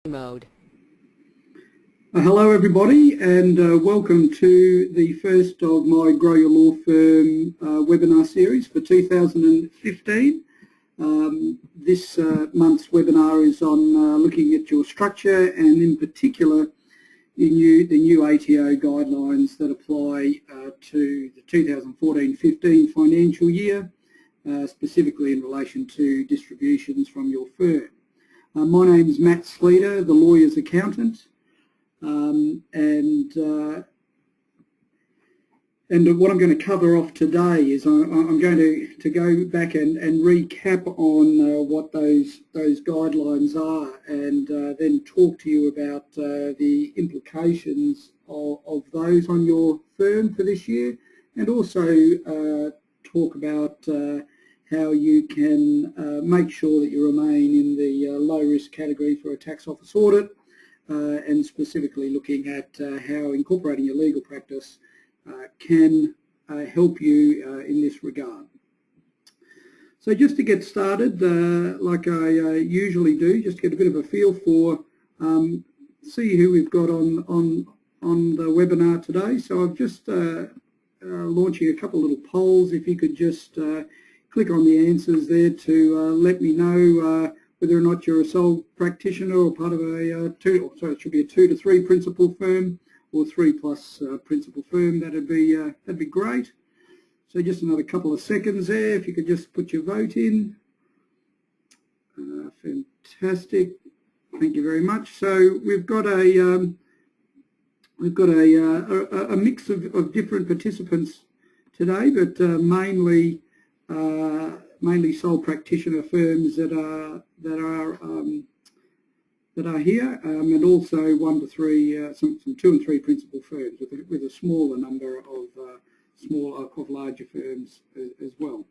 mode. Hello everybody, and welcome to the first of my Grow Your Law Firm webinar series for 2015. This month's webinar is on looking at your structure and in particular the new ATO guidelines that apply to the 2014-15 financial year, specifically in relation to distributions from your firm. My name is Matt Sleater, the lawyer's accountant, and what I'm going to cover off today is I'm going to go back and recap on what those guidelines are, and then talk to you about the implications of those on your firm for this year, and also talk about how you can make sure that you remain in the low risk category for a tax office audit, and specifically looking at how incorporating your legal practice can help you in this regard. So just to get started, like I usually do, just get a bit of a feel for, see who we've got on the webinar today. So I've just launching a couple of little polls. If you could just click on the answers there to let me know whether or not you're a sole practitioner or part of a it should be a 2 to 3 principal firm or 3+ principal firm. That'd be great. So just another couple of seconds there. If you could just put your vote in. Fantastic. Thank you very much. So we've got a mix of different participants today, but mainly sole practitioner firms that are here, and also 1 to 3, some 2 and 3 principal firms with a smaller number of larger firms as well.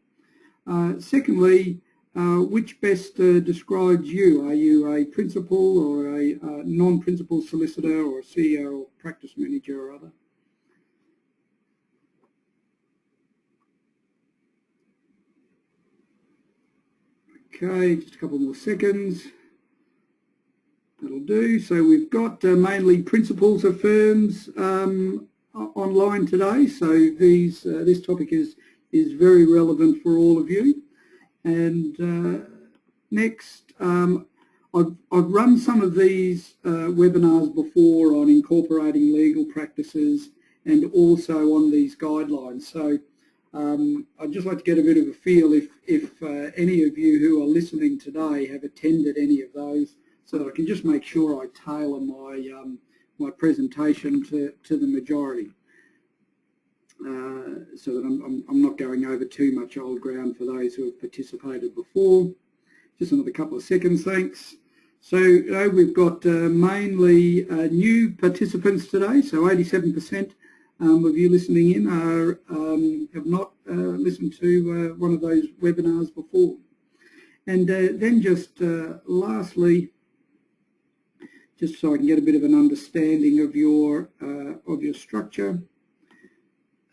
Secondly, which best describes you? Are you a principal or a non-principal solicitor, or a CEO or practice manager or other? Okay, just a couple more seconds. That'll do. So we've got mainly principals of firms online today. So this topic is very relevant for all of you. And next, I've run some of these webinars before on incorporating legal practices and also on these guidelines. So I'd just like to get a bit of a feel if any of you who are listening today have attended any of those, so that I can just make sure I tailor my presentation to the majority, so that I'm not going over too much old ground for those who have participated before. Just another couple of seconds, thanks. So we've got mainly new participants today, so 87% of you listening in have not listened to one of those webinars before. And then just lastly, just so I can get a bit of an understanding of your structure,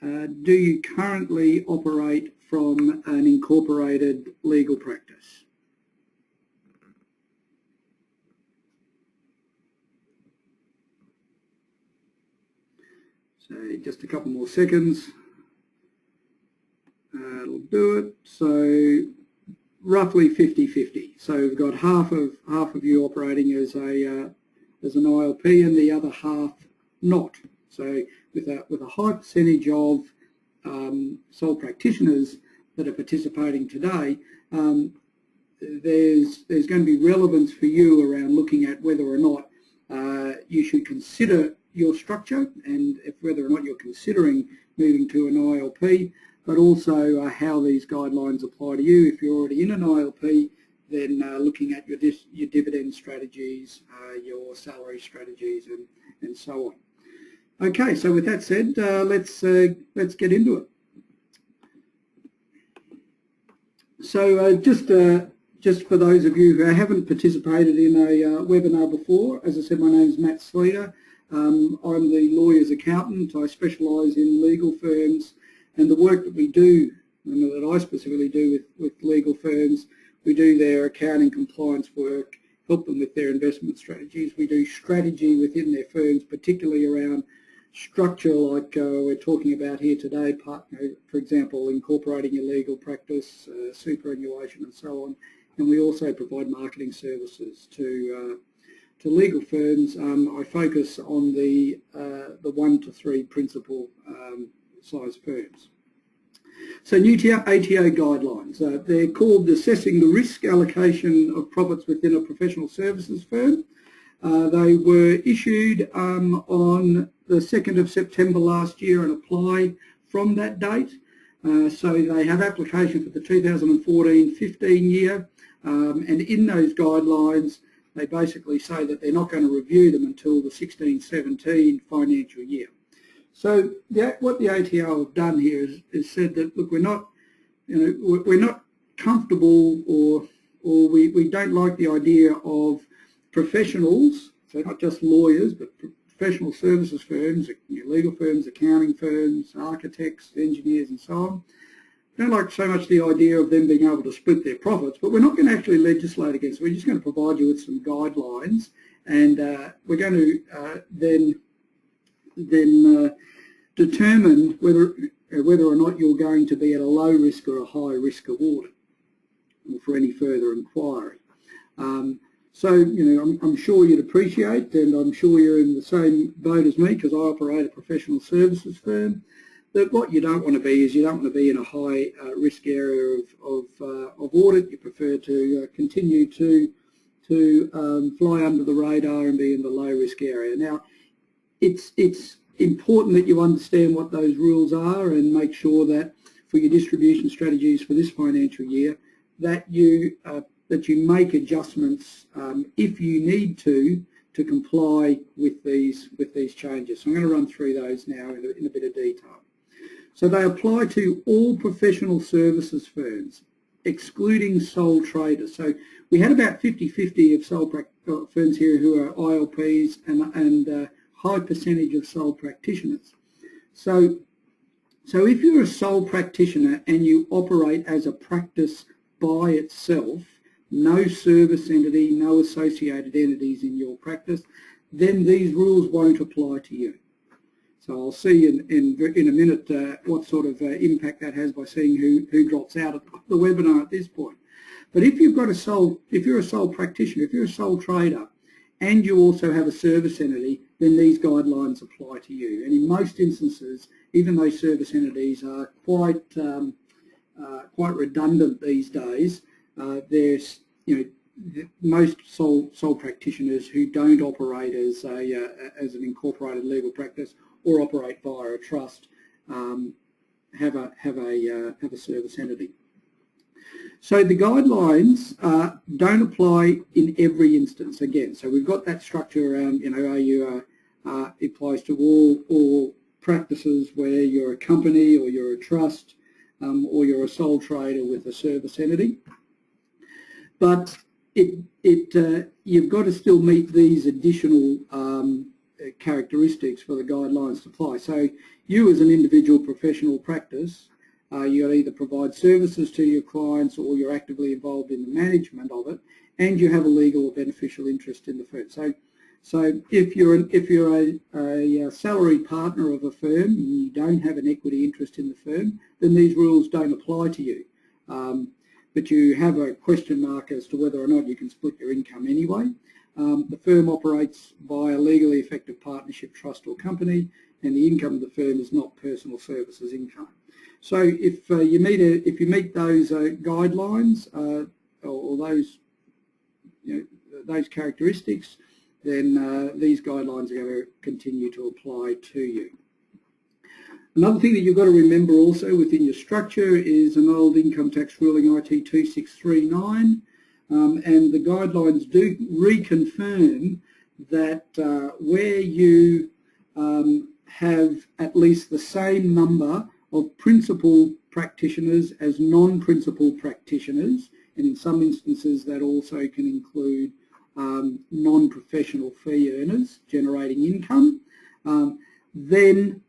do you currently operate from an incorporated legal practice? So just a couple more seconds. It'll do it. So roughly 50-50. So we've got half of you operating as an ILP and the other half not. So with a high percentage of sole practitioners that are participating today, there's going to be relevance for you around looking at whether or not you should consider your structure, and whether or not you're considering moving to an ILP, but also how these guidelines apply to you. If you're already in an ILP, then looking at your dividend strategies, your salary strategies, and so on. Okay, so with that said, let's get into it. So just for those of you who haven't participated in a webinar before, as I said, my name is Matt Sleater. I'm the lawyer's accountant. I specialise in legal firms, and the work that we do, and that I specifically do with legal firms, we do their accounting compliance work help them with their investment strategies. We do strategy within their firms, particularly around structure, like we're talking about here today, for example, incorporating your legal practice, superannuation and so on. And we also provide marketing services to legal firms. I focus on the 1 to 3 principal size firms. So new ATO guidelines, they're called Assessing the Risk Allocation of Profits Within a Professional Services Firm. They were issued on the 2nd of September last year and apply from that date. So they have application for the 2014-15 year, and in those guidelines they basically say that they're not going to review them until the 16-17 financial year. So what the ATO have done here is said that, look, we're not comfortable, or we don't like the idea of professionals, so not just lawyers, but professional services firms, legal firms, accounting firms, architects, engineers and so on. Don't like so much the idea of them being able to split their profits, but we're not going to actually legislate against it. We're just going to provide you with some guidelines, and we're going to then determine whether or not you're going to be at a low risk or a high risk of audit, or for any further inquiry. So, I'm sure you'd appreciate, and I'm sure you're in the same boat as me, because I operate a professional services firm, that what you don't want to be is you don't want to be in a high risk area of audit. You prefer to continue to fly under the radar and be in the low risk area. Now, it's important that you understand what those rules are and make sure that for your distribution strategies for this financial year that you make adjustments if you need to comply with these changes. So I'm going to run through those now in a bit of detail. So they apply to all professional services firms, excluding sole traders. So we had about 50-50 of sole firms here who are ILPs and high percentage of sole practitioners. So if you're a sole practitioner and you operate as a practice by itself, no service entity, no associated entities in your practice, then these rules won't apply to you. So I'll see in a minute what sort of impact that has by seeing who drops out of the webinar at this point. But if you're a sole practitioner, if you're a sole trader, and you also have a service entity, then these guidelines apply to you. And in most instances, even though service entities are quite redundant these days, there's most sole practitioners who don't operate as an incorporated legal practice or operate via a trust have a service entity. So the guidelines don't apply in every instance again. So we've got that structure around, it applies to all practices where you're a company or you're a trust or you're a sole trader with a service entity. But you've got to still meet these additional characteristics for the guidelines to apply. So you as an individual professional practice, you either provide services to your clients or you're actively involved in the management of it, and you have a legal or beneficial interest in the firm. So if you're a salaried partner of a firm and you don't have an equity interest in the firm, then these rules don't apply to you. But you have a question mark as to whether or not you can split your income anyway. The firm operates by a legally effective partnership, trust or company, and the income of the firm is not personal services income. So if you meet those guidelines or those characteristics, then these guidelines are going to continue to apply to you. Another thing that you've got to remember also within your structure is an old income tax ruling IT 2639, and the guidelines do reconfirm that where you have at least the same number of principal practitioners as non-principal practitioners, and in some instances that also can include non-professional fee earners generating income, then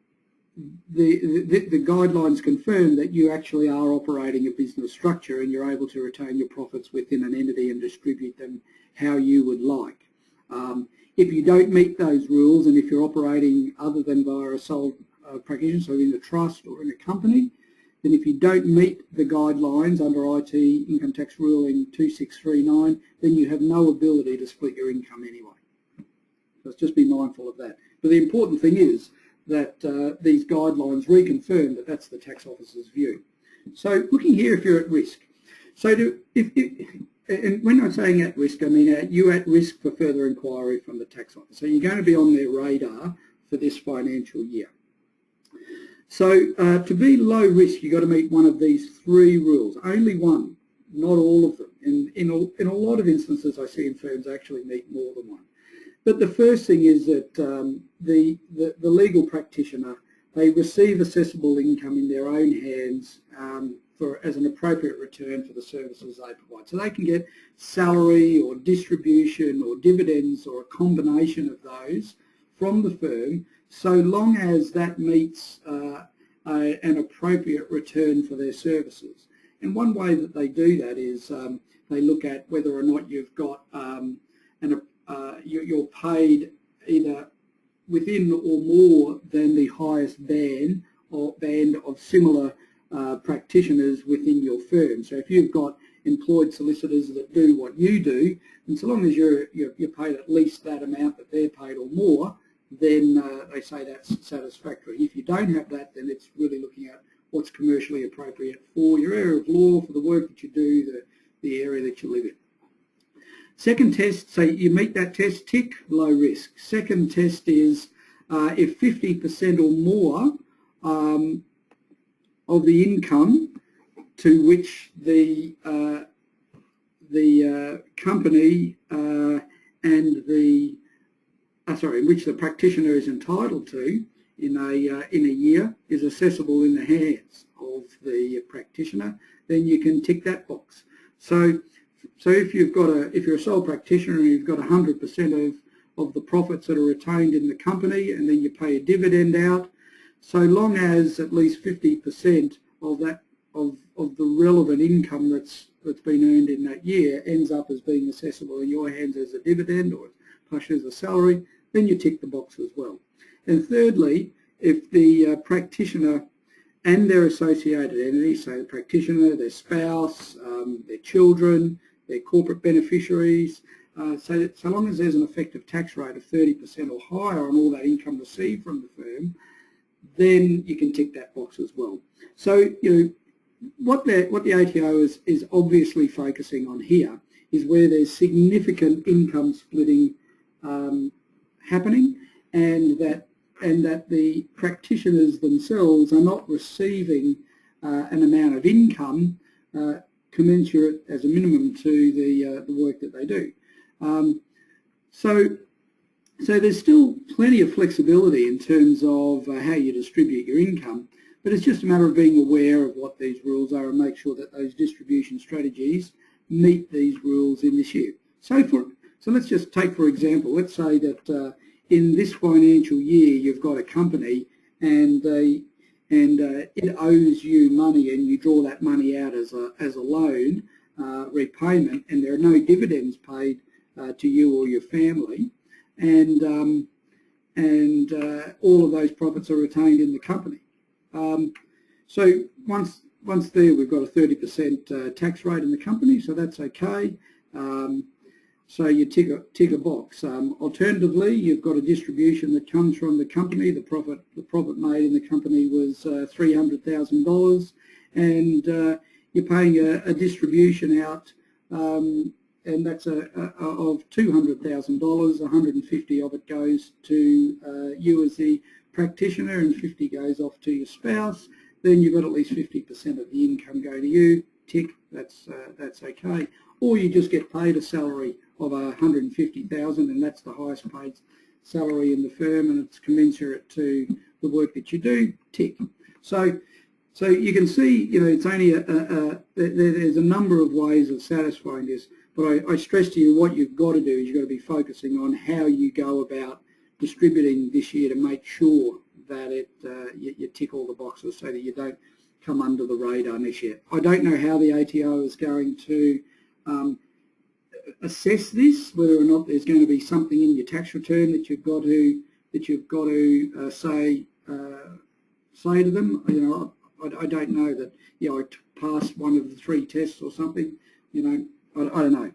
the guidelines confirm that you actually are operating a business structure and you're able to retain your profits within an entity and distribute them how you would like. If you don't meet those rules, and if you're operating other than via a sole practitioner, so in a trust or in a company, then if you don't meet the guidelines under IT Income Tax Ruling 2639, then you have no ability to split your income anyway. So just be mindful of that. But the important thing is that these guidelines reconfirm that that's the tax officer's view. So looking here, if you're at risk. So and when I'm saying at risk, I mean you're at risk for further inquiry from the tax office. So you're going to be on their radar for this financial year. So to be low risk, you've got to meet one of these 3 rules. Only one, not all of them. In a lot of instances I see in firms actually meet more than one. But the first thing is that the legal practitioner, they receive assessable income in their own hands as an appropriate return for the services they provide. So they can get salary or distribution or dividends or a combination of those from the firm, so long as that meets an appropriate return for their services. And one way that they do that is they look at whether or not you've got you're paid either within or more than the highest band of similar practitioners within your firm. So if you've got employed solicitors that do what you do, and so long as you're paid at least that amount that they're paid or more, then they say that's satisfactory. If you don't have that, then it's really looking at what's commercially appropriate for your area of law, for the work that you do, the area that you live in. Second test, so you meet that test, tick, low risk. Second test is if 50% or more of the income to which the company and the which the practitioner is entitled to in a year is accessible in the hands of the practitioner, then you can tick that box. So if you're a sole practitioner and you've got 100% of the profits that are retained in the company, and then you pay a dividend out, so long as at least 50% of that of the relevant income that's been earned in that year ends up as being accessible in your hands as a dividend or plus as a salary, then you tick the box as well. And thirdly, if the practitioner and their associated entities, so the practitioner, their spouse, their children, their corporate beneficiaries, so long as there's an effective tax rate of 30% or higher on all that income received from the firm, then you can tick that box as well. So what the ATO is obviously focusing on here is where there's significant income splitting happening, and that the practitioners themselves are not receiving an amount of income commensurate as a minimum to the work that they do. So there's still plenty of flexibility in terms of how you distribute your income, but it's just a matter of being aware of what these rules are and make sure that those distribution strategies meet these rules in this year. So let's just take, for example, let's say that in this financial year you've got a company and it owes you money, and you draw that money out as a loan repayment, and there are no dividends paid to you or your family, and all of those profits are retained in the company. So once there, we've got a 30% tax rate in the company, so that's okay. So you tick a box. Alternatively, you've got a distribution that comes from the company. The profit made in the company was $300,000, and you're paying a distribution out, and that's of $200,000. 150 of it goes to you as the practitioner, and 50 goes off to your spouse. Then you've got at least 50% of the income go to you. Tick. That's okay. Or you just get paid a salary of $150,000, and that's the highest paid salary in the firm, and it's commensurate to the work that you do. Tick. So you can see, it's only there's a number of ways of satisfying this, but I stress to you what you've got to do is you've got to be focusing on how you go about distributing this year to make sure that you tick all the boxes so that you don't come under the radar next year. I don't know how the ATO is going to assess this, whether or not there's going to be something in your tax return that you've got to say to them. You know, I don't know that. I passed one of the 3 tests or something. You know, I don't know.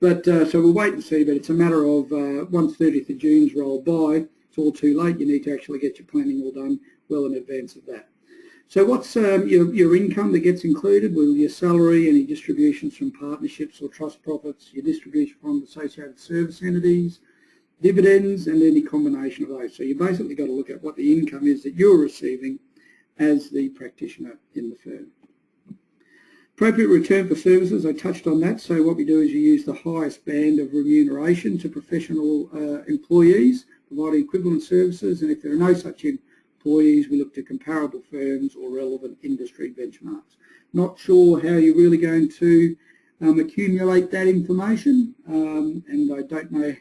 But so we'll wait and see. But it's a matter of once 30th of June's rolled by, it's all too late. You need to actually get your planning all done well in advance of that. So what's your income that gets included? Well, your salary, any distributions from partnerships or trust profits, your distribution from associated service entities, dividends, and any combination of those. So you basically got to look at what the income is that you're receiving as the practitioner in the firm. Appropriate return for services, I touched on that. So what we do is you use the highest band of remuneration to professional employees providing equivalent services, and if there are no such employees, we look to comparable firms or relevant industry benchmarks. Not sure how you're really going to accumulate that information, and I don't know.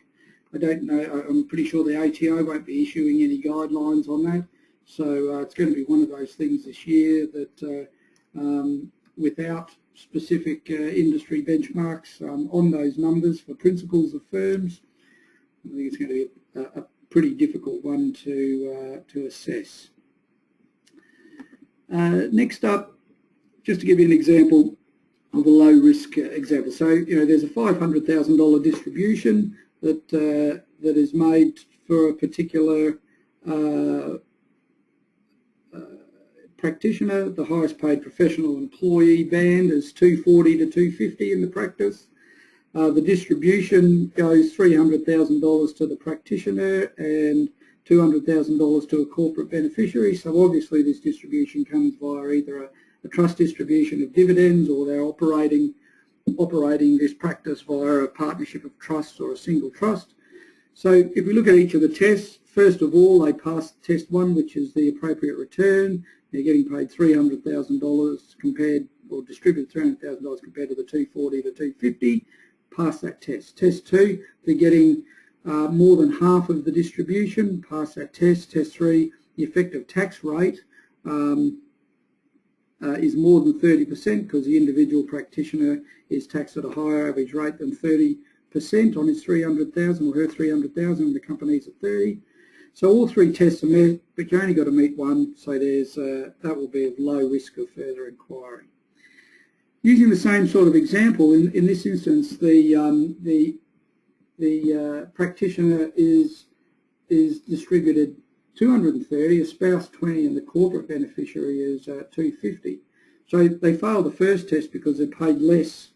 I'm pretty sure the ATO won't be issuing any guidelines on that. So it's going to be one of those things this year that without specific industry benchmarks on those numbers for principals of firms, I think it's going to be a pretty difficult one to assess. Next up, just to give you an example of a low risk example. So, you know, there's a $500,000 distribution that is made for a particular practitioner. The highest paid professional employee band is 240 to 250 in the practice. The distribution goes $300,000 to the practitioner and $200,000 to a corporate beneficiary. So obviously this distribution comes via either a trust distribution of dividends, or they're operating this practice via a partnership of trusts or a single trust. So if we look at each of the tests, first of all, they pass test 1, which is the appropriate return. They're getting paid $300,000 compared, or distributed $300,000 compared to the 240 to 250. Pass that test. Test 2, they're getting more than half of the distribution. Pass that test. Test 3, the effective tax rate is more than 30% because the individual practitioner is taxed at a higher average rate than 30% on his $300,000 or her $300,000, and the company's at 30%. So all 3 tests are met, but you only got to meet 1, so there's that will be of low risk of further inquiry. Using the same sort of example, in this instance, the practitioner is distributed 230, a spouse 20, and the corporate beneficiary is 250. So they fail the first test because they're paid less,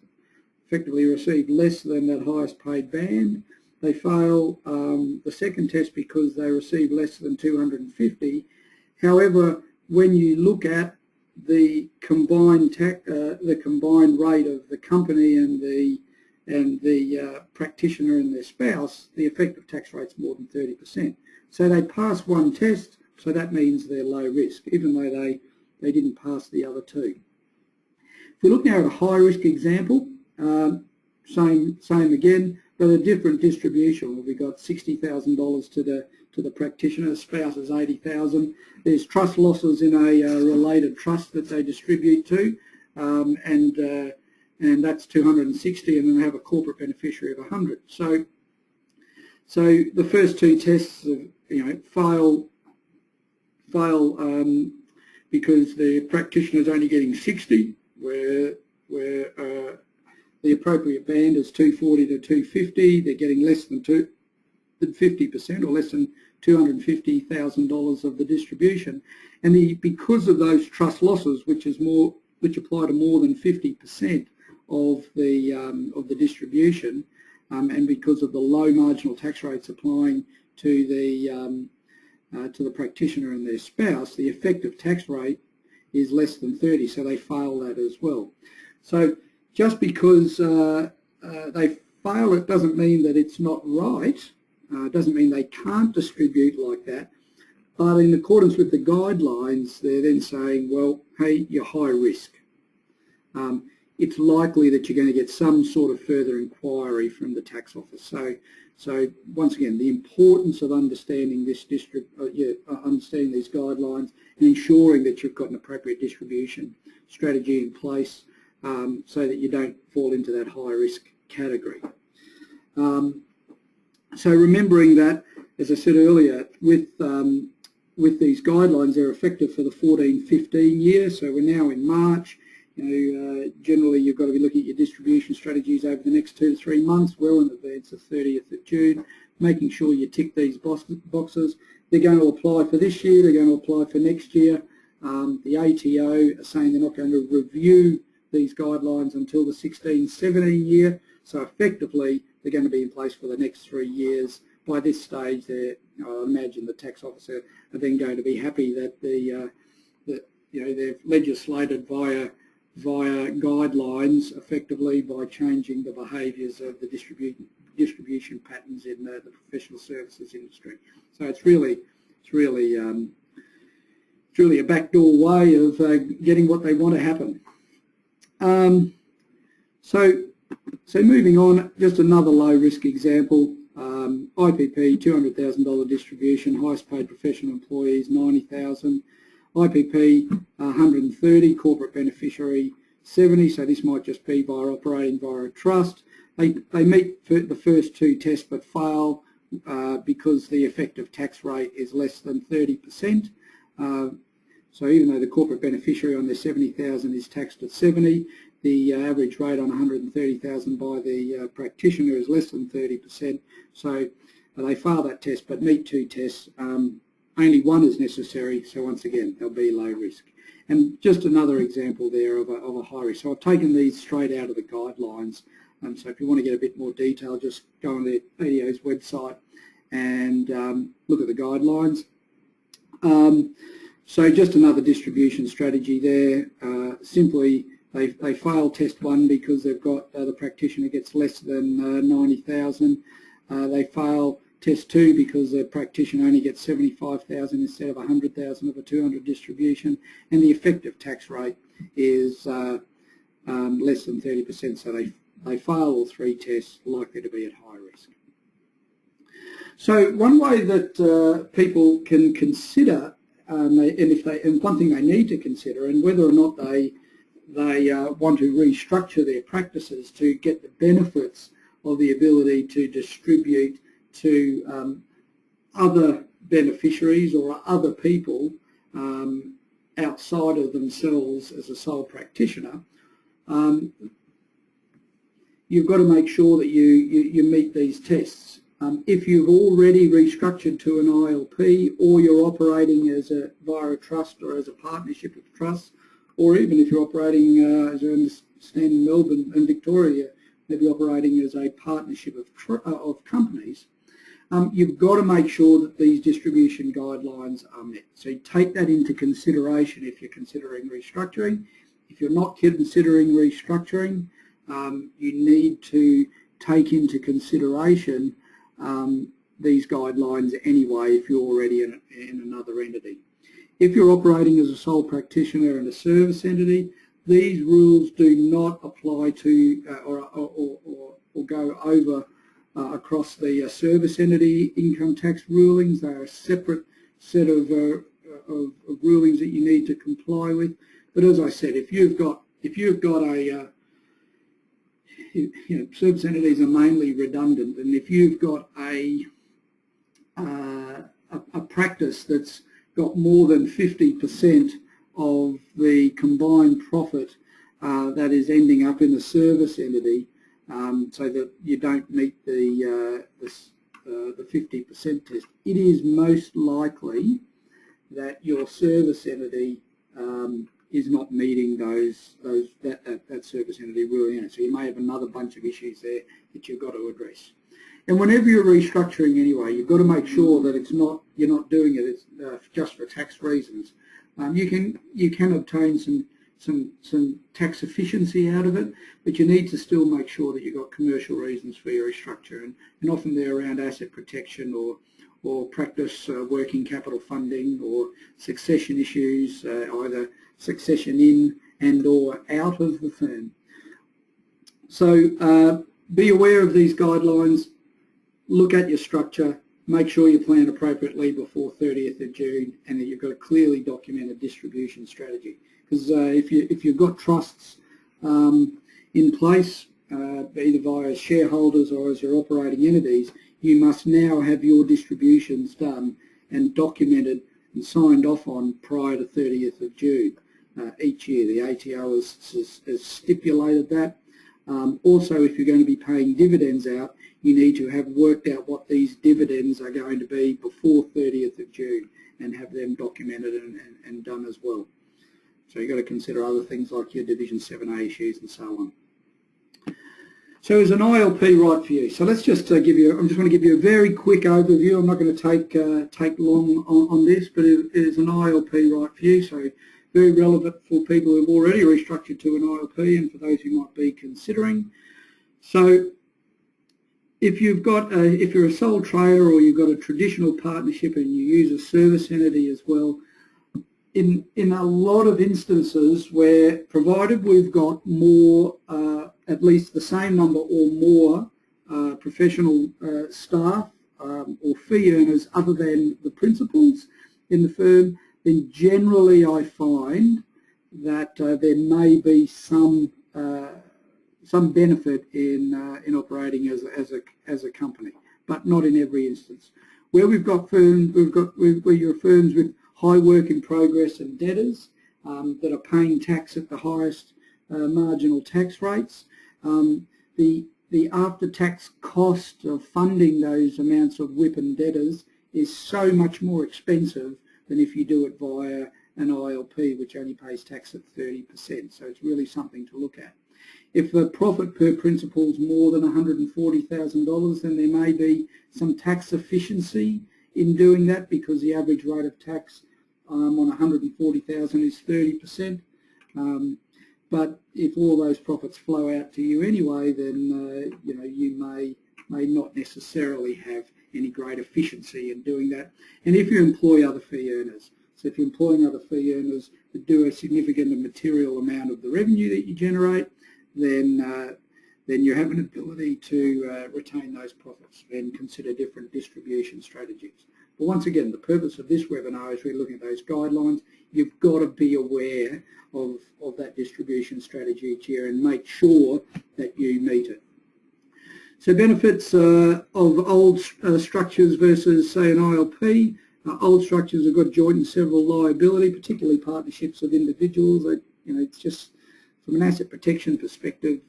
effectively received less than that highest paid band. They fail the second test because they receive less than 250. However, when you look at the combined rate of the company and the practitioner and their spouse, the effective tax rate's more than 30%. So they pass 1 test, so that means they're low risk, even though they didn't pass the other 2. If we look now at a high risk example, same again, but a different distribution. We got $60,000 to the practitioner, the spouse is $80,000. There's trust losses in a related trust that they distribute to, and that's 260, and then they have a corporate beneficiary of 100. So the first 2 tests, fail because the practitioner is only getting 60, where the appropriate band is 240 to 250. They're getting less than 50%, or less than $250,000 of the distribution, and because of those trust losses, which apply to more than 50% of the distribution, and because of the low marginal tax rates applying to the practitioner and their spouse, the effective tax rate is less than 30, so they fail that as well. So just because they fail it doesn't mean that it's not right. Doesn't mean they can't distribute like that. But in accordance with the guidelines, they're then saying, well, hey, you're high risk. It's likely that you're going to get some sort of further inquiry from the tax office. So once again, the importance of understanding understanding these guidelines and ensuring that you've got an appropriate distribution strategy in place, so that you don't fall into that high risk category. So remembering that, as I said earlier, with these guidelines, they're effective for the 14-15 year. So we're now in March. Generally you've got to be looking at your distribution strategies over the next 2 to 3 months, well in advance of 30th of June, making sure you tick these boxes. They're going to apply for this year, they're going to apply for next year. The ATO are saying they're not going to review these guidelines until the 16-17 year, so effectively they're going to be in place for the next 3 years. By this stage, I imagine the tax officer are then going to be happy that they've legislated via guidelines effectively by changing the behaviours of the distribution patterns in the professional services industry. So it's really a backdoor way of getting what they want to happen. So moving on, just another low risk example. IPP, $200,000 distribution, highest paid professional employees, 90,000. IPP, 130, corporate beneficiary, 70, so this might just be via operating via a trust. They meet the first 2 tests but fail because the effective tax rate is less than 30%. So even though the corporate beneficiary on their 70,000 is taxed at 70, the average rate on 130,000 by the practitioner is less than 30%. So they fail that test but meet 2 tests. Only 1 is necessary, so once again they'll be low risk. And just another example there of a high risk. So I've taken these straight out of the guidelines. So if you want to get a bit more detail, just go on the ADO's website and look at the guidelines. So just another distribution strategy there. Simply they fail test 1 because they've got the practitioner gets less than 90,000. They fail test 2 because the practitioner only gets 75,000 instead of 100,000 of a 200 distribution, and the effective tax rate is less than 30%. So they fail all 3 tests, likely to be at high risk. So one way that people can consider, and one thing they need to consider, and whether or not they want to restructure their practices to get the benefits of the ability to distribute to other beneficiaries or other people outside of themselves as a sole practitioner, you've got to make sure that you meet these tests. If you've already restructured to an ILP, or you're operating via a trust or as a partnership of trusts, or even if you're operating, as I understand in Melbourne and Victoria, maybe operating as a partnership of companies, you've got to make sure that these distribution guidelines are met. So you take that into consideration if you're considering restructuring. If you're not considering restructuring, you need to take into consideration these guidelines anyway if you're already in another entity. If you're operating as a sole practitioner in a service entity, these rules do not apply to or go over across the service entity income tax rulings. They are a separate set of rulings that you need to comply with. But as I said, if you've got a service entities are mainly redundant, and if you've got a practice that's got more than 50% of the combined profit that is ending up in the service entity, so that you don't meet the 50% test, it is most likely that your service entity is not meeting that service entity ruling. So you may have another bunch of issues there that you've got to address. And whenever you're restructuring anyway, you've got to make sure that you're not doing it just for tax reasons. You can obtain some tax efficiency out of it, but you need to still make sure that you've got commercial reasons for your restructure, and often they're around asset protection or practice working capital funding or succession issues, either succession in and or out of the firm. So be aware of these guidelines, look at your structure, make sure you plan appropriately before 30th of June, and that you've got a clearly documented distribution strategy. Because if you've got trusts in place, either via shareholders or as your operating entities, you must now have your distributions done and documented and signed off on prior to 30th of June each year. The ATO has stipulated that. Also, if you're going to be paying dividends out, you need to have worked out what these dividends are going to be before 30th of June and have them documented and done as well. So you've got to consider other things like your Division 7A issues and so on. So is an ILP right for you? So let's just give you, I'm just going to give you a very quick overview. I'm not going to take long on this, but is an ILP right for you? So very relevant for people who've already restructured to an ILP and for those who might be considering. So if you're a sole trader or you've got a traditional partnership and you use a service entity as well, in a lot of instances where, provided we've got more, at least the same number or more professional staff or fee earners other than the principals in the firm, then generally I find that there may be some benefit in operating as a company, but not in every instance. Where we've got firms, where you're firms with high work in progress and debtors that are paying tax at the highest marginal tax rates, the after-tax cost of funding those amounts of WIP and debtors is so much more expensive than if you do it via an ILP, which only pays tax at 30%. So it's really something to look at. If the profit per principal is more than $140,000, then there may be some tax efficiency in doing that because the average rate of tax on 140,000 is 30%. But if all those profits flow out to you anyway, then you may not necessarily have any great efficiency in doing that. And if you employ other fee earners, so if you're employing other fee earners that do a significant and material amount of the revenue that you generate, then you have an ability to retain those profits and consider different distribution strategies. But once again, the purpose of this webinar is we're looking at those guidelines. You've got to be aware of that distribution strategy each year and make sure that you meet it. So benefits of old structures versus, say, an ILP. Old structures have got joint and several liability, particularly partnerships of individuals. It's just from an asset protection perspective,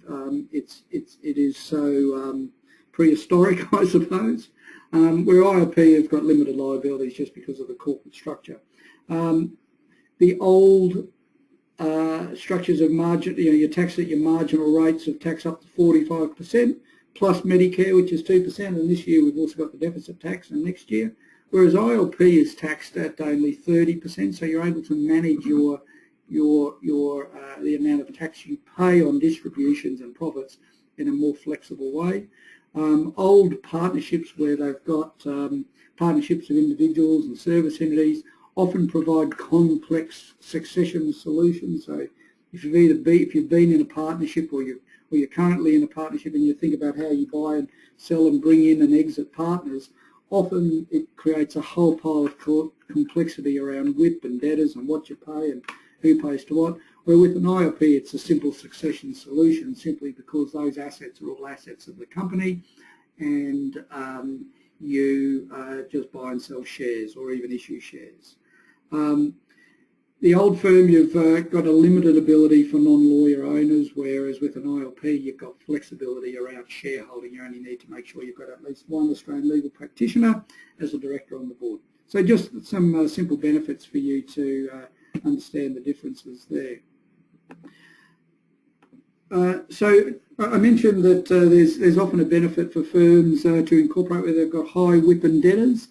it is so prehistoric, I suppose. Where ILP have got limited liabilities just because of the corporate structure. The old structures of margin, you're taxed at your marginal rates of tax up to 45%, plus Medicare, which is 2%, and this year we've also got the deficit tax, and next year. Whereas ILP is taxed at only 30%, so you're able to manage the amount of tax you pay on distributions and profits in a more flexible way. Old partnerships where they've got partnerships of individuals and service entities often provide complex succession solutions. So if you've been in a partnership or you're currently in a partnership and you think about how you buy and sell and bring in and exit partners, often it creates a whole pile of complexity around WIP and debtors and what you pay and who pays to what. Where with an ILP it's a simple succession solution simply because those assets are all assets of the company and you just buy and sell shares or even issue shares. The old firm, you've got a limited ability for non-lawyer owners, whereas with an ILP you've got flexibility around shareholding. You only need to make sure you've got at least one Australian legal practitioner as a director on the board. So just some simple benefits for you to understand the differences there. So I mentioned that there's often a benefit for firms to incorporate where they've got high WIP and debtors.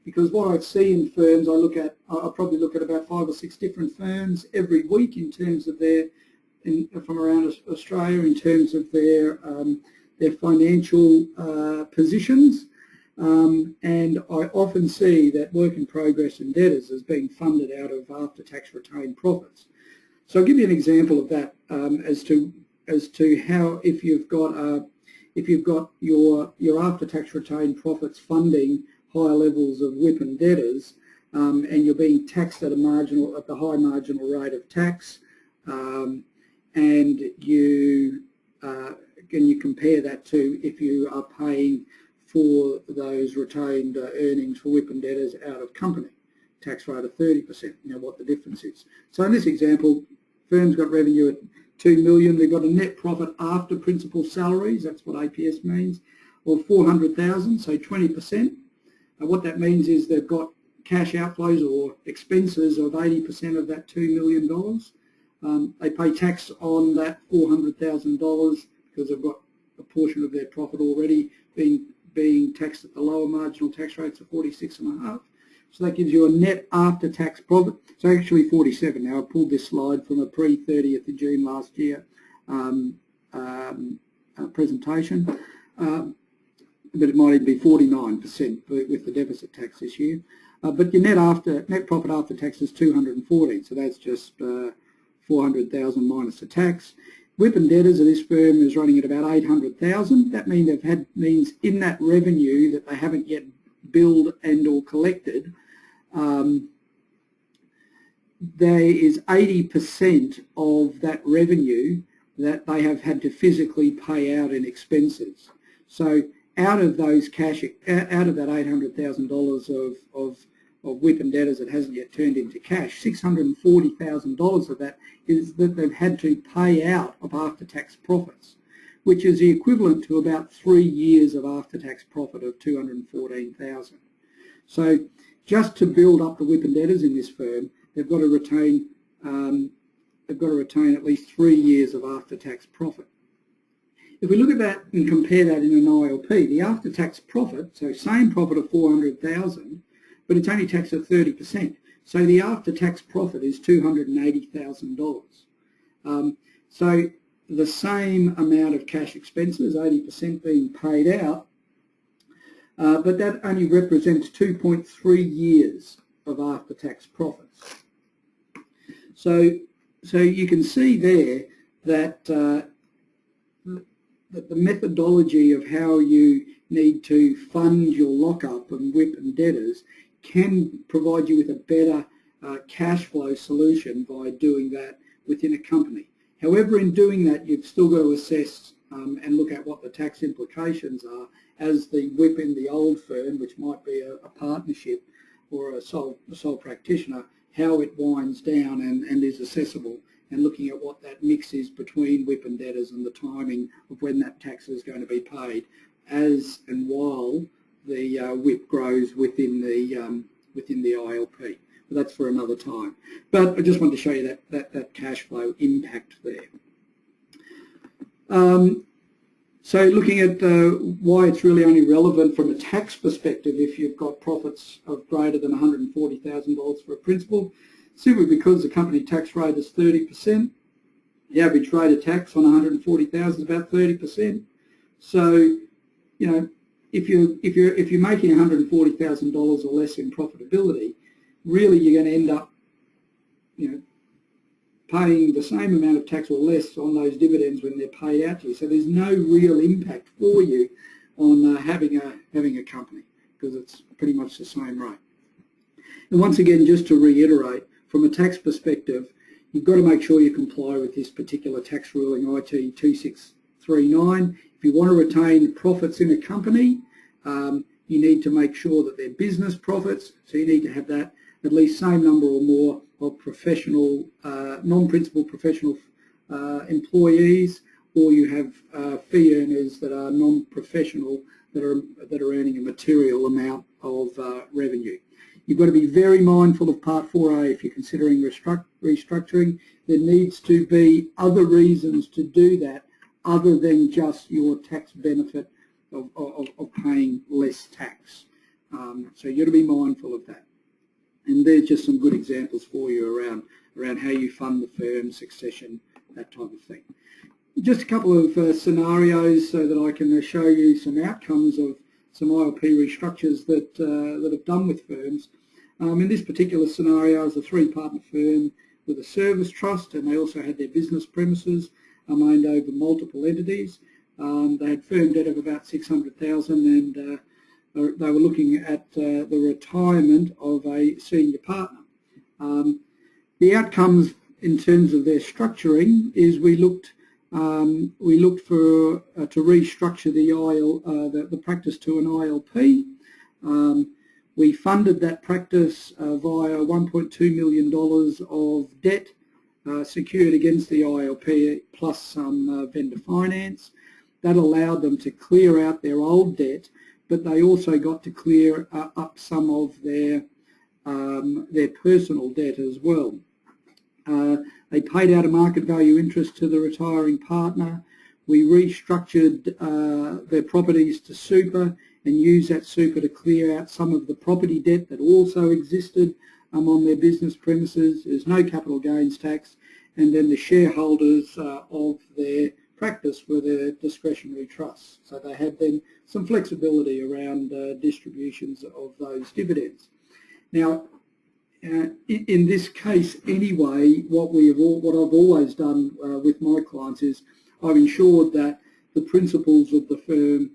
Because what I see in firms, I probably look at about 5 or 6 different firms every week in terms of from around Australia in terms of their financial positions, and I often see that work in progress and debtors is being funded out of after-tax retained profits. So I'll give you an example of that as to how if you've got your after-tax retained profits funding higher levels of WIP and debtors, and you're being taxed at the high marginal rate of tax, and you can you compare that to if you are paying for those retained earnings for WIP and debtors out of company? Tax rate of 30%, what the difference is. So in this example, firm's got revenue at 2 million, they've got a net profit after principal salaries, that's what APS means, of 400,000, so 20%. What that means is they've got cash outflows or expenses of 80% of that $2 million. They pay tax on that $400,000 because they've got a portion of their profit already being taxed at the lower marginal tax rates of 46.5%. So that gives you a net after-tax profit. So actually 47. Now I pulled this slide from a pre-30th of June last year presentation, but it might even be 49% with the deficit tax this year. But your net profit after tax is 214. So that's just 400,000 minus the tax. WIP and debtors of this firm is running at about 800,000. That means in that revenue that they haven't yet billed and or collected, there is 80% of that revenue that they have had to physically pay out in expenses. So out of those cash, out of that $800,000 of WIP and debtors that hasn't yet turned into cash, $640,000 of that is that they've had to pay out of after-tax profits, which is the equivalent to about 3 years of after-tax profit of $214,000. So just to build up the WIP and debtors in this firm, they've got to retain at least 3 years of after-tax profit. If we look at that and compare that in an ILP, the after-tax profit, so same profit of $400,000, but it's only taxed at 30%. So the after-tax profit is $280,000. So the same amount of cash expenses, 80% being paid out, but that only represents 2.3 years of after-tax profits. So you can see there that that the methodology of how you need to fund your lockup and WIP and debtors can provide you with a better cash flow solution by doing that within a company. However, in doing that, you've still got to assess and look at what the tax implications are as the WIP in the old firm, which might be a partnership or a sole practitioner, how it winds down and is assessable, and looking at what that mix is between WIP and debtors and the timing of when that tax is going to be paid as and while the WIP grows within the ILP. But that's for another time. But I just wanted to show you that cash flow impact there. So looking at why it's really only relevant from a tax perspective if you've got profits of greater than $140,000 for a principal, simply because the company tax rate is 30%. The average rate of tax on $140,000 is about 30%. So, if you're making $140,000 or less in profitability, really you're going to end up, paying the same amount of tax or less on those dividends when they're paid out to you. So there's no real impact for you on having a company, because it's pretty much the same rate. And once again, just to reiterate, from a tax perspective, you've got to make sure you comply with this particular tax ruling, IT 2639. If you want to retain profits in a company, you need to make sure that they're business profits, so you need to have that at least same number or more of professional, non-principal professional employees, or you have fee earners that are non-professional that are earning a material amount of revenue. You've got to be very mindful of Part 4A if you're considering restructuring. There needs to be other reasons to do that other than just your tax benefit of paying less tax. So you've got to be mindful of that. And there's just some good examples for you around how you fund the firm, succession, that type of thing. Just a couple of scenarios so that I can show you some outcomes of some ILP restructures that I've done with firms. In this particular scenario, it's a 3-partner firm with a service trust, and they also had their business premises owned over multiple entities. They had firm debt of about $600,000, and they were looking at the retirement of a senior partner. The outcomes in terms of their structuring is we looked we looked for to restructure the practice to an ILP. We funded that practice via $1.2 million of debt secured against the ILP plus some vendor finance. That allowed them to clear out their old debt, but they also got to clear up some of their personal debt as well. They paid out a market value interest to the retiring partner. We restructured their properties to super and used that super to clear out some of the property debt that also existed on their business premises. There's no capital gains tax, and then the shareholders of their practice were their discretionary trusts. So they had then some flexibility around distributions of those dividends. Now, in this case anyway, what I've always done with my clients is I've ensured that the principals of the firm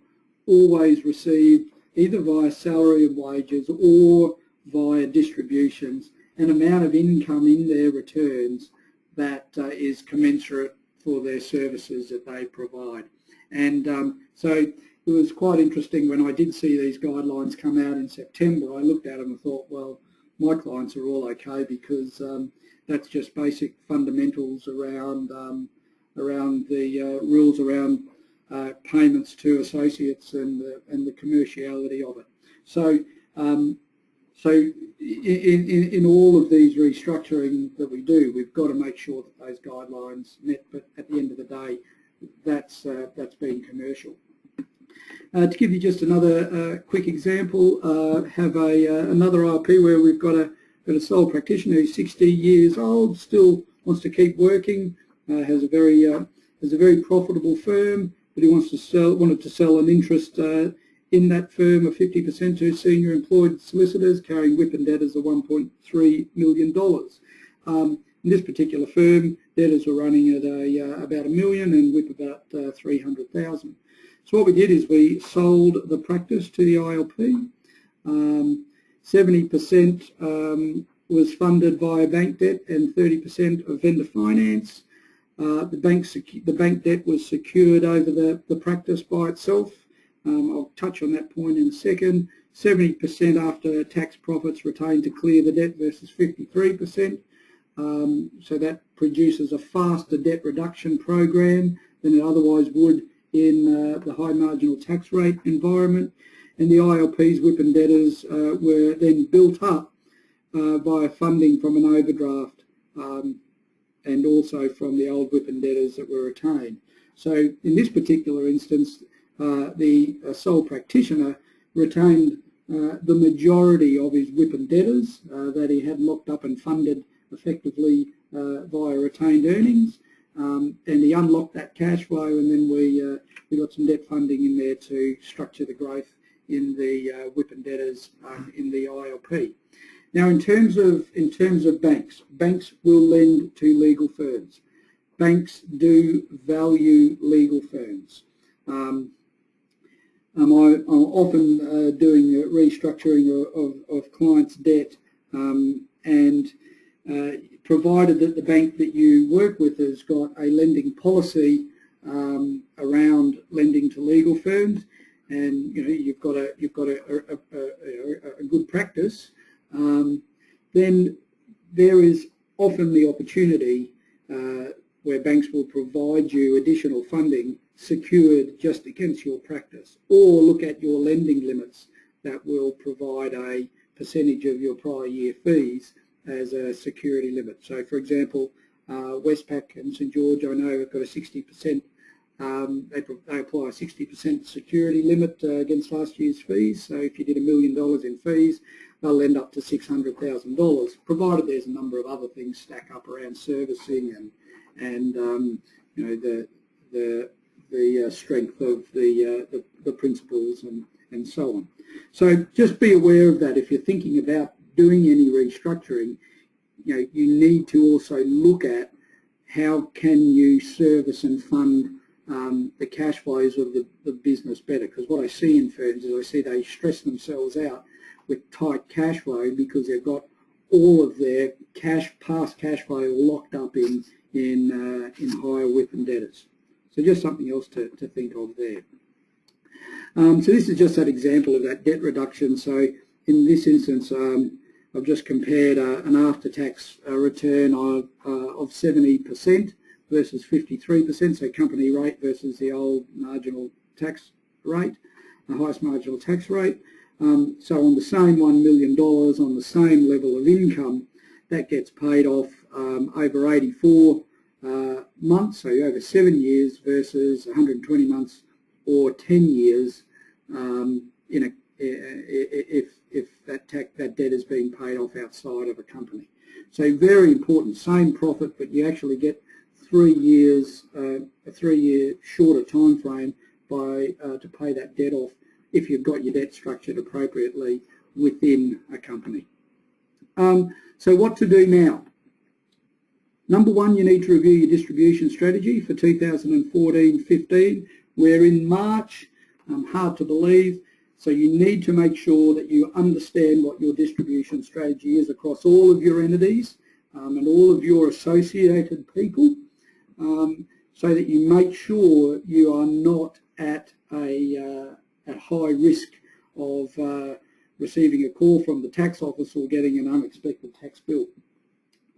always receive, either via salary and wages or via distributions, an amount of income in their returns that is commensurate for their services that they provide. And so it was quite interesting when I did see these guidelines come out in September. I looked at them and thought, well, my clients are all okay because that's just basic fundamentals around the rules around payments to associates and the commerciality of it. So in all of these restructuring that we do, we've got to make sure that those guidelines met. But at the end of the day, that's being commercial. To give you just another quick example, have another IP where we've got a sole practitioner who's 60 years old, still wants to keep working, has a very profitable firm, but he wanted to sell an interest in that firm of 50% to senior employed solicitors carrying WIP and debtors of $1.3 million. In this particular firm, debtors were running at about $1 million and WIP about $300,000. So what we did is we sold the practice to the ILP. 70% was funded via bank debt and 30% of vendor finance. The bank debt was secured over the practice by itself. I'll touch on that point in a second. 70% after tax profits retained to clear the debt versus 53%. So that produces a faster debt reduction program than it otherwise would in the high marginal tax rate environment. And the ILP's WIP and debtors were then built up via funding from an overdraft and also from the old WIP and debtors that were retained. So in this particular instance, the sole practitioner retained the majority of his WIP and debtors that he had locked up and funded effectively via retained earnings, and he unlocked that cash flow, and then we got some debt funding in there to structure the growth in the WIP and debtors in the ILP. Now, in terms of banks will lend to legal firms. Banks do value legal firms. I'm often doing restructuring of clients' debt, and provided that the bank that you work with has got a lending policy around lending to legal firms, and you've got a good practice, then there is often the opportunity where banks will provide you additional funding secured just against your practice, or look at your lending limits that will provide a percentage of your prior year fees as a security limit. So, for example, Westpac and St George, I know, have got a 60%. They apply a 60% security limit against last year's fees. So, if you did $1 million in fees, they'll lend up to $600,000, provided there's a number of other things stack up around servicing and the strength of the principals and so on. So just be aware of that. If you're thinking about doing any restructuring, you need to also look at how can you service and fund the cash flows of the business better. Because what I see in firms is I see they stress themselves out with tight cash flow because they've got all of their past cash flow locked up in higher WIP and debtors. So just something else to think of there. So this is just that example of that debt reduction. So in this instance, I've just compared an after-tax return of 70% versus 53%, so company rate versus the old marginal tax rate, the highest marginal tax rate. So on the same $1 million, on the same level of income, that gets paid off over 84 months, so over 7 years versus 120 months or 10 years if that debt is being paid off outside of a company. So very important, same profit, but you actually get 3 years, a 3-year shorter time frame to pay that debt off if you've got your debt structured appropriately within a company. So what to do now? Number one, you need to review your distribution strategy for 2014-15. We're in March, hard to believe, so you need to make sure that you understand what your distribution strategy is across all of your entities and all of your associated people, so that you make sure you are not at high risk of receiving a call from the tax office or getting an unexpected tax bill.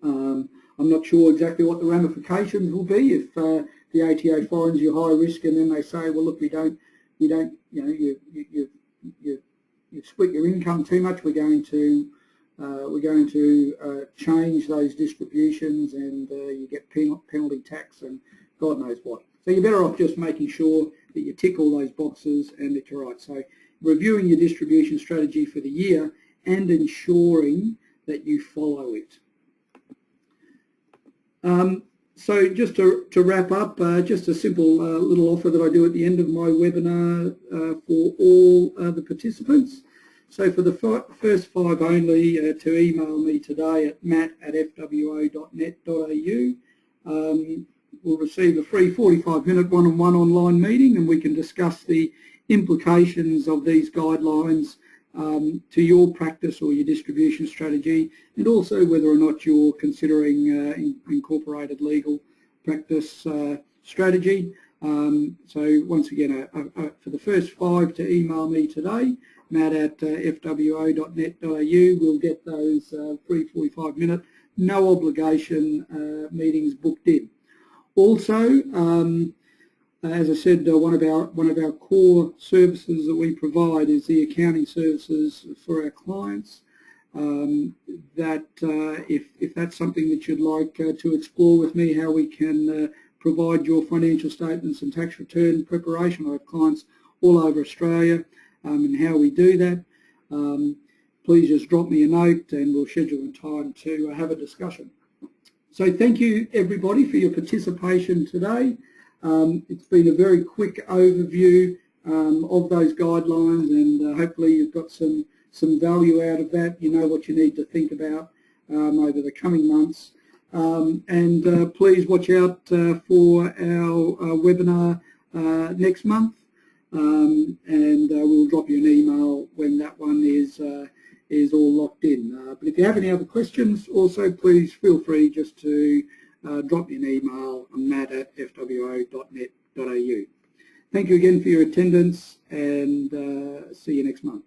I'm not sure exactly what the ramifications will be if the ATO finds you high risk and then they say, well, look, you've split your income too much. We're going to change those distributions, and you get penalty tax and God knows what. So you're better off just making sure that you tick all those boxes and that you're right. So reviewing your distribution strategy for the year and ensuring that you follow it. So just to wrap up, just a simple little offer that I do at the end of my webinar for all the participants. So for the first 5 only, to email me today at matt@fwo.net.au. We'll receive a free 45-minute one-on-one online meeting, and we can discuss the implications of these guidelines to your practice or your distribution strategy, and also whether or not you're considering incorporated legal practice strategy. So once again, for the first 5 to email me today, matt@fwo.net.au, we'll get those free 45-minute, no obligation meetings booked in. Also, as I said, one of our core services that we provide is the accounting services for our clients. If that's something that you'd like to explore with me, how we can provide your financial statements and tax return preparation. I have clients all over Australia, and how we do that. Please just drop me a note and we'll schedule a time to have a discussion. So thank you everybody for your participation today. It's been a very quick overview of those guidelines, and hopefully you've got some value out of that. You know what you need to think about over the coming months. And please watch out for our webinar next month, and we'll drop you an email when that one is all locked in. But if you have any other questions, also please feel free just to drop me an email on matt@fwo.net.au. Thank you again for your attendance, and see you next month.